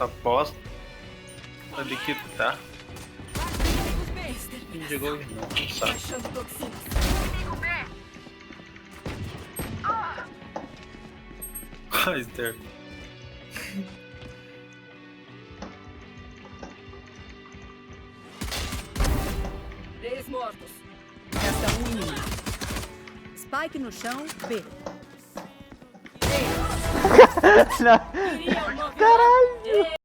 essa bosta. Ali que tá. Não chegou aí não, não sabe. Quase there. Três mortos. Resta um inimigo. Spike no chão, B. Não. Caralho!